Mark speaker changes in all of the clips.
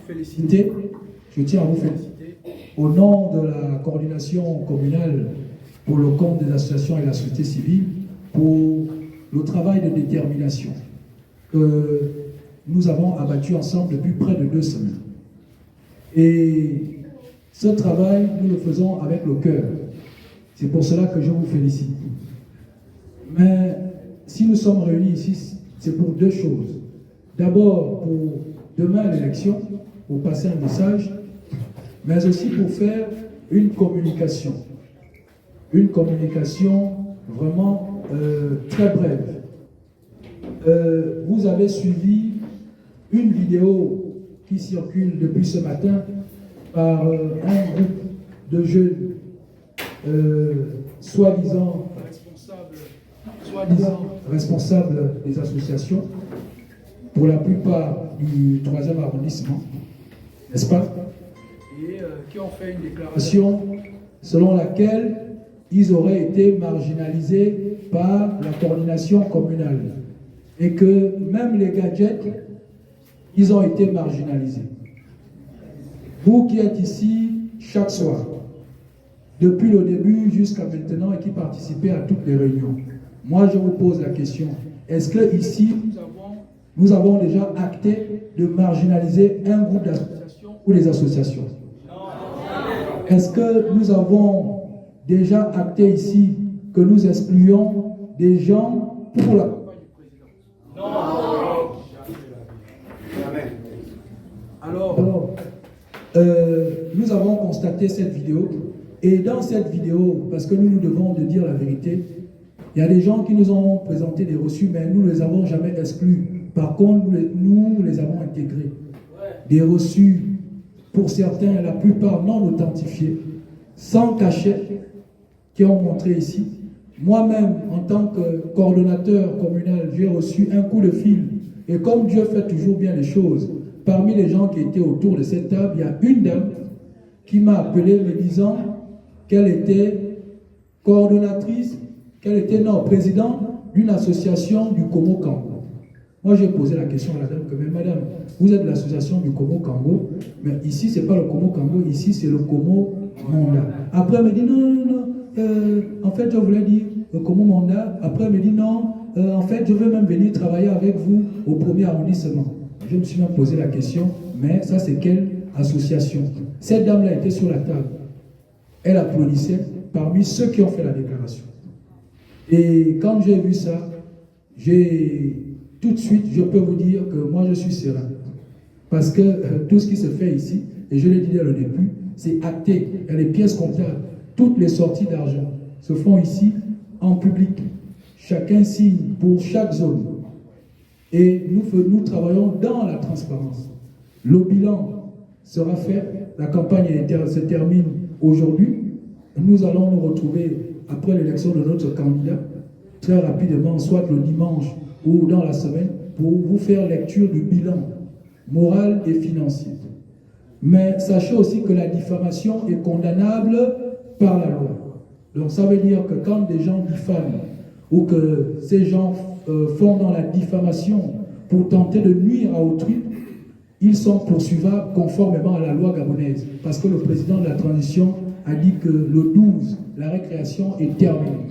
Speaker 1: féliciter, je tiens à vous féliciter au nom de la coordination communale pour le compte des associations et la société civile pour le travail de détermination que nous avons abattu ensemble depuis près de 2 semaines. Et ce travail, nous le faisons avec le cœur. C'est pour cela que je vous félicite. Mais si nous sommes réunis ici, c'est pour 2 choses. D'abord, pour demain l'élection, pour passer un message, mais aussi pour faire une communication. Une communication vraiment très brève. Vous avez suivi une vidéo qui circule depuis ce matin par un groupe de jeunes soi-disant responsables des associations, pour la plupart du 3e arrondissement, n'est-ce pas? Et qui ont fait une déclaration selon laquelle ils auraient été marginalisés par la coordination communale et que même les gadgets, ils ont été marginalisés. Vous qui êtes ici chaque soir, depuis le début jusqu'à maintenant et qui participez à toutes les réunions, moi je vous pose la question, est-ce que ici nous avons déjà acté de marginaliser un groupe d'associations ou des associations? Est-ce que nous avons déjà acté ici que nous excluons des gens pour la campagne du président? Non. Alors, nous avons constaté cette vidéo, et dans cette vidéo, parce que nous nous devons de dire la vérité, il y a des gens qui nous ont présenté des reçus, mais nous ne les avons jamais exclus. Par contre, nous les avons intégrés. Des reçus, pour certains, la plupart non authentifiés, sans cachet, qui ont montré ici. Moi-même, en tant que coordonnateur communal, j'ai reçu un coup de fil. Et comme Dieu fait toujours bien les choses, parmi les gens qui étaient autour de cette table, il y a une dame qui m'a appelé me disant qu'elle était coordonnatrice, présidente d'une association du Congo-Congo. Moi, j'ai posé la question à la dame que, mais madame, vous êtes de l'association du Congo-Congo, mais ici, ce n'est pas le Congo-Congo, ici, c'est le Congo-Monda. Après, elle me dit, non, en fait, je voulais dire le Congo-Monda. Après, elle me dit, non, en fait, je veux même venir travailler avec vous au 1er arrondissement. Je me suis même posé la question, mais ça, c'est quelle association? Cette dame-là était sur la table. Elle applaudissait parmi ceux qui ont fait la déclaration. Et quand j'ai vu ça, tout de suite, je peux vous dire que moi, je suis serein. Parce que tout ce qui se fait ici, et je l'ai dit dès le début, c'est acté. Il y a les pièces comptables. Toutes les sorties d'argent se font ici, en public. Chacun signe pour chaque zone. Et nous travaillons dans la transparence. Le bilan sera fait. La campagne se termine aujourd'hui. Nous allons nous retrouver après l'élection de notre candidat, très rapidement, soit le dimanche ou dans la semaine, pour vous faire lecture du bilan moral et financier. Mais sachez aussi que la diffamation est condamnable par la loi. Donc ça veut dire que quand des gens diffament ou que ces gens font dans la diffamation pour tenter de nuire à autrui, ils sont poursuivables conformément à la loi gabonaise. Parce que le président de la transition a dit que le 12, la récréation est terminée.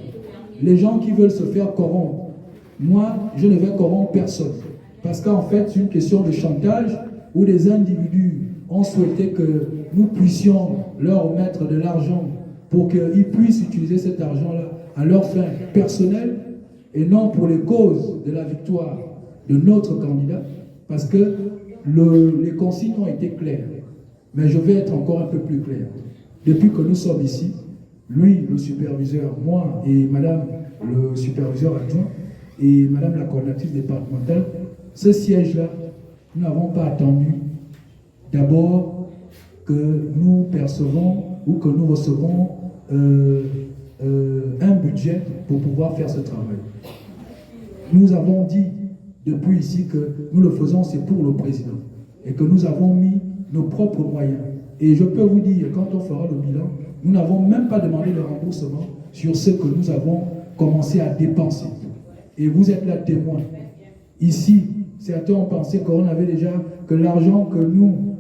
Speaker 1: Les gens qui veulent se faire corrompre, moi, je ne vais corrompre personne. Parce qu'en fait, c'est une question de chantage où des individus ont souhaité que nous puissions leur mettre de l'argent pour qu'ils puissent utiliser cet argent-là à leur fin personnelle et non pour les causes de la victoire de notre candidat, parce que les consignes ont été claires. Mais je vais être encore un peu plus clair. Depuis que nous sommes ici, lui, le superviseur, moi et madame le superviseur adjoint et madame la coordinatrice départementale, ce siège-là, nous n'avons pas attendu d'abord que nous percevons ou que nous recevons un budget pour pouvoir faire ce travail. Nous avons dit depuis ici que nous le faisons, c'est pour le président et que nous avons mis nos propres moyens. Et je peux vous dire, quand on fera le bilan, nous n'avons même pas demandé de remboursement sur ce que nous avons commencé à dépenser. Et vous êtes là témoin. Ici, certains ont pensé qu'on avait déjà, que l'argent que nous,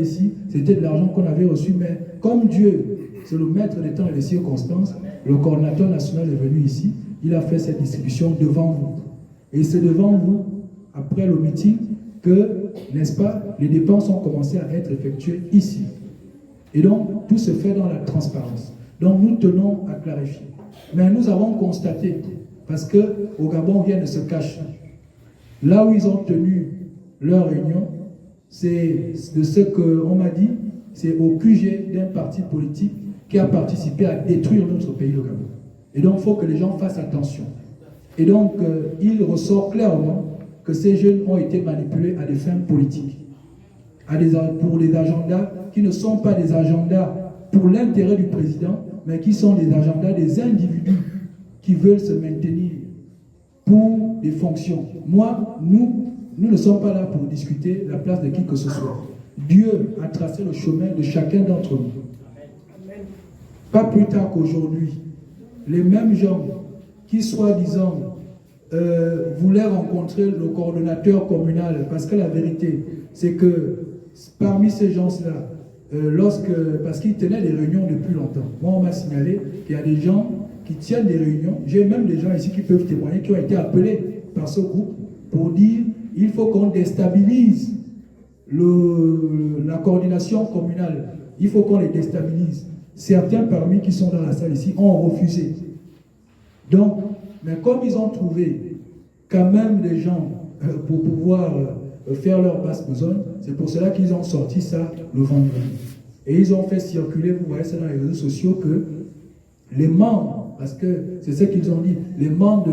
Speaker 1: ici, c'était de l'argent qu'on avait reçu, mais comme Dieu, c'est le maître des temps et des circonstances, le coordinateur national est venu ici, il a fait cette distribution devant vous. Et c'est devant vous, après le meeting, que, n'est-ce pas, les dépenses ont commencé à être effectuées ici. Et donc, tout se fait dans la transparence. Donc, nous tenons à clarifier. Mais nous avons constaté, parce qu'au Gabon, rien ne se cache. Là où ils ont tenu leur réunion, c'est de ce qu'on m'a dit, c'est au QG d'un parti politique qui a participé à détruire notre pays, le Gabon. Et donc, il faut que les gens fassent attention. Et donc, il ressort clairement que ces jeunes ont été manipulés à des fins politiques, pour des agendas qui ne sont pas des agendas pour l'intérêt du président, mais qui sont des agendas des individus qui veulent se maintenir pour des fonctions. Moi, nous ne sommes pas là pour discuter la place de qui que ce soit. Dieu a tracé le chemin de chacun d'entre nous. Pas plus tard qu'aujourd'hui, les mêmes gens qui, soi-disant, voulaient rencontrer le coordonnateur communal, parce que la vérité, c'est que parmi ces gens-là, parce qu'ils tenaient des réunions depuis longtemps. Moi, on m'a signalé qu'il y a des gens qui tiennent des réunions. J'ai même des gens ici qui peuvent témoigner, qui ont été appelés par ce groupe pour dire il faut qu'on déstabilise la coordination communale. Il faut qu'on les déstabilise. Certains parmi qui sont dans la salle ici ont refusé. Donc, mais comme ils ont trouvé quand même des gens pour pouvoir faire leur basse besogne, c'est pour cela qu'ils ont sorti ça le vendredi. Et ils ont fait circuler, vous voyez ça dans les réseaux sociaux, que les membres, parce que c'est ce qu'ils ont dit, les membres de